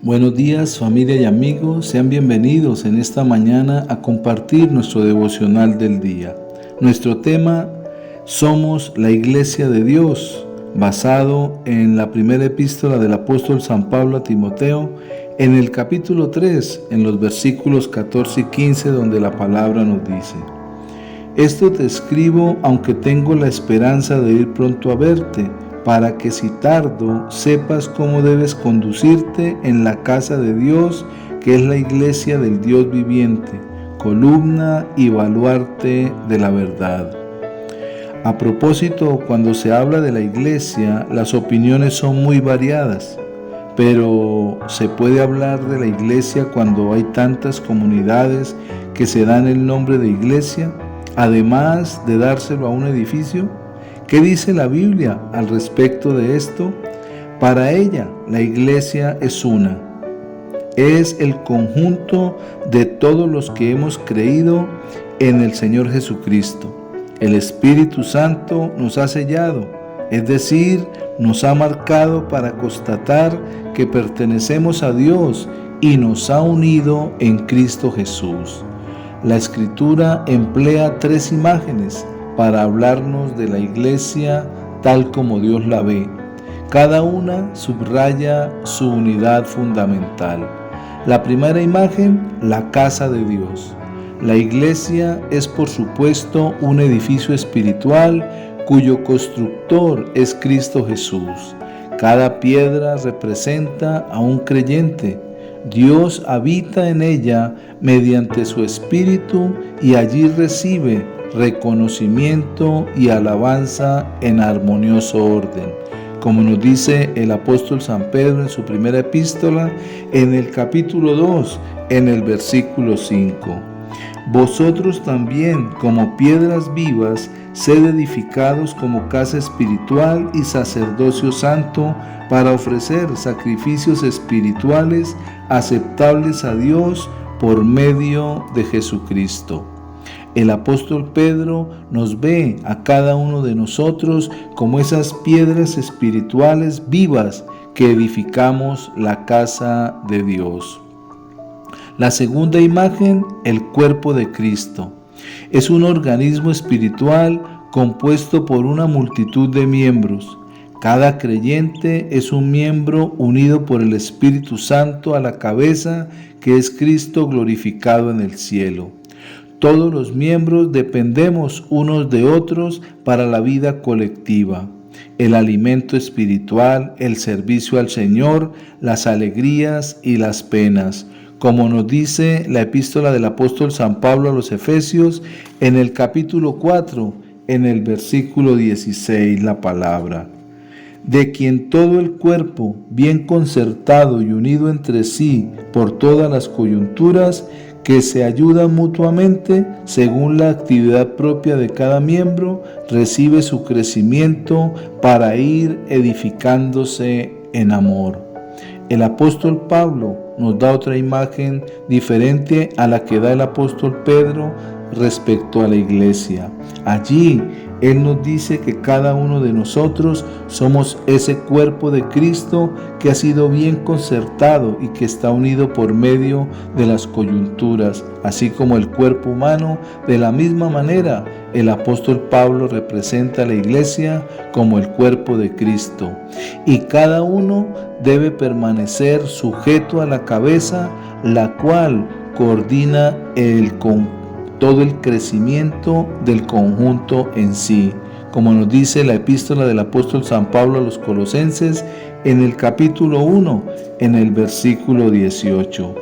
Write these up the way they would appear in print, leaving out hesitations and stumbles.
Buenos días, familia y amigos, sean bienvenidos en esta mañana a compartir nuestro devocional del día. Nuestro tema, somos la Iglesia de Dios, basado en la primera epístola del apóstol San Pablo a Timoteo, en el capítulo 3, en los versículos 14 y 15, donde la palabra nos dice: Esto te escribo aunque tengo la esperanza de ir pronto a verte, para que si tardo sepas cómo debes conducirte en la casa de Dios, que es la iglesia del Dios viviente, columna y baluarte de la verdad. A propósito, cuando se habla de la iglesia, las opiniones son muy variadas, pero ¿se puede hablar de la iglesia cuando hay tantas comunidades que se dan el nombre de iglesia, además de dárselo a un edificio? ¿Qué dice la Biblia al respecto de esto? Para ella, la iglesia es una. Es el conjunto de todos los que hemos creído en el Señor Jesucristo. El Espíritu Santo nos ha sellado, es decir, nos ha marcado para constatar que pertenecemos a Dios y nos ha unido en Cristo Jesús. La Escritura emplea 3 imágenes para hablarnos de la iglesia tal como Dios la ve. Cada una subraya su unidad fundamental. La primera imagen, la casa de Dios. La iglesia es, por supuesto, un edificio espiritual cuyo constructor es Cristo Jesús. Cada piedra representa a un creyente. Dios habita en ella mediante su Espíritu y allí recibe reconocimiento y alabanza en armonioso orden, como nos dice el apóstol San Pedro en su primera epístola, en el capítulo 2, en el versículo 5. Vosotros también, como piedras vivas, sed edificados como casa espiritual y sacerdocio santo, para ofrecer sacrificios espirituales aceptables a Dios por medio de Jesucristo. El apóstol Pedro nos ve a cada uno de nosotros como esas piedras espirituales vivas que edificamos la casa de Dios. La segunda imagen, el cuerpo de Cristo. Es un organismo espiritual compuesto por una multitud de miembros. Cada creyente es un miembro unido por el Espíritu Santo a la cabeza, que es Cristo glorificado en el cielo. Todos los miembros dependemos unos de otros para la vida colectiva. El alimento espiritual, el servicio al Señor, las alegrías y las penas, como nos dice la epístola del apóstol San Pablo a los Efesios en el capítulo 4, en el versículo 16, la palabra: de quien todo el cuerpo, bien concertado y unido entre sí por todas las coyunturas, que se ayudan mutuamente según la actividad propia de cada miembro, recibe su crecimiento para ir edificándose en amor. El apóstol Pablo nos da otra imagen diferente a la que da el apóstol Pedro respecto a la iglesia. Allí él nos dice que cada uno de nosotros somos ese cuerpo de Cristo que ha sido bien concertado y que está unido por medio de las coyunturas, así como el cuerpo humano. De la misma manera, el apóstol Pablo representa a la iglesia como el cuerpo de Cristo, y cada uno debe permanecer sujeto a la cabeza, la cual coordina todo el crecimiento del conjunto en sí, como nos dice la epístola del apóstol San Pablo a los Colosenses en el capítulo 1, en el versículo 18.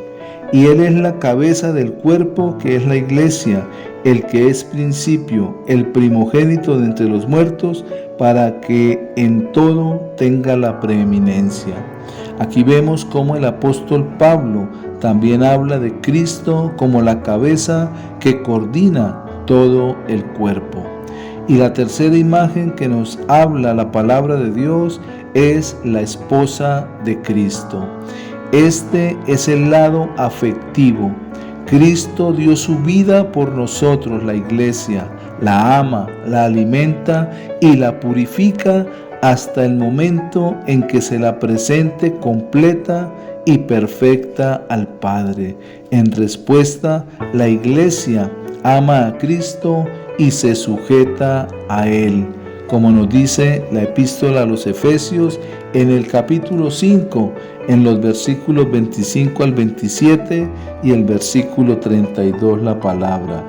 Y Él es la cabeza del cuerpo, que es la iglesia, el que es principio, el primogénito de entre los muertos, para que en todo tenga la preeminencia. Aquí vemos cómo el apóstol Pablo también habla de Cristo como la cabeza que coordina todo el cuerpo. Y la tercera imagen que nos habla la palabra de Dios es la esposa de Cristo. Este es el lado afectivo. Cristo dio su vida por nosotros, la iglesia, la ama, la alimenta y la purifica hasta el momento en que se la presente completa y perfecta al Padre. En respuesta, la Iglesia ama a Cristo y se sujeta a Él, como nos dice la epístola a los Efesios en el capítulo 5, en los versículos 25 al 27 y el versículo 32 la palabra.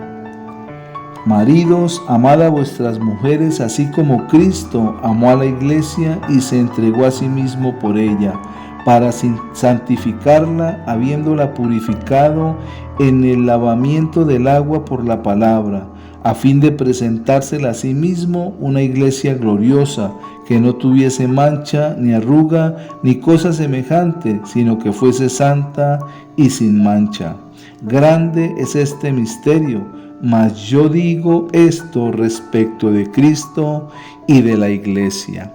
Maridos, amad a vuestras mujeres, así como Cristo amó a la Iglesia y se entregó a sí mismo por ella, para santificarla, habiéndola purificado en el lavamiento del agua por la palabra, a fin de presentársela a sí mismo una iglesia gloriosa, que no tuviese mancha, ni arruga, ni cosa semejante, sino que fuese santa y sin mancha. Grande es este misterio, mas yo digo esto respecto de Cristo y de la iglesia.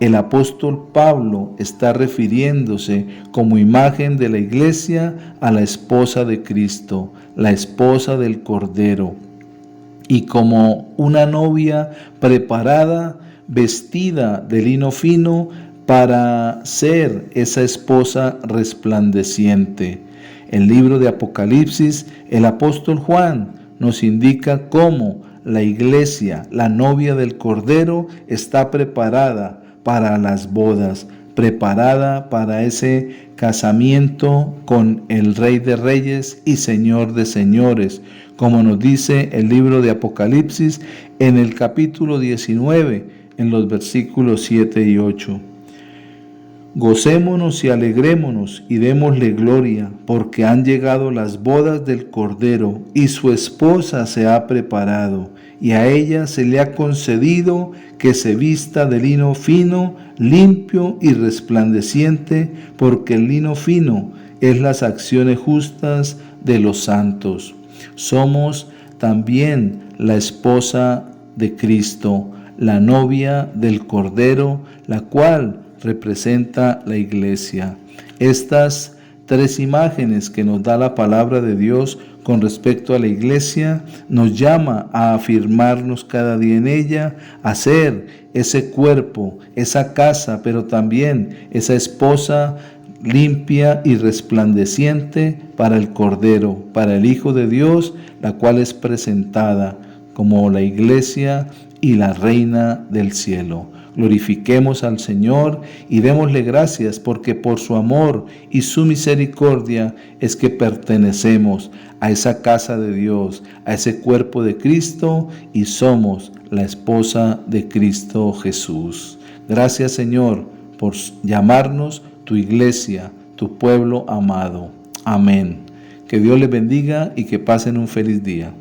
El apóstol Pablo está refiriéndose como imagen de la iglesia a la esposa de Cristo, la esposa del Cordero, y como una novia preparada, vestida de lino fino para ser esa esposa resplandeciente. El libro de Apocalipsis, el apóstol Juan nos indica cómo la iglesia, la novia del Cordero, está preparada para las bodas, preparada para ese casamiento con el Rey de Reyes y Señor de Señores, como nos dice el libro de Apocalipsis en el capítulo 19, en los versículos 7 y 8. Gocémonos y alegrémonos y démosle gloria, porque han llegado las bodas del Cordero y su esposa se ha preparado, y a ella se le ha concedido que se vista de lino fino, limpio y resplandeciente, porque el lino fino es las acciones justas de los santos. Somos también la esposa de Cristo, la novia del Cordero, la cual representa la iglesia. Estas tres imágenes que nos da la palabra de Dios con respecto a la iglesia nos llama a afirmarnos cada día en ella, a ser ese cuerpo, esa casa, pero también esa esposa limpia y resplandeciente para el Cordero, para el Hijo de Dios, la cual es presentada como la iglesia y la reina del cielo. Glorifiquemos al Señor y démosle gracias, porque por su amor y su misericordia es que pertenecemos a esa casa de Dios, a ese cuerpo de Cristo, y somos la esposa de Cristo Jesús. Gracias, Señor, por llamarnos tu iglesia, tu pueblo amado. Amén. Que Dios les bendiga y que pasen un feliz día.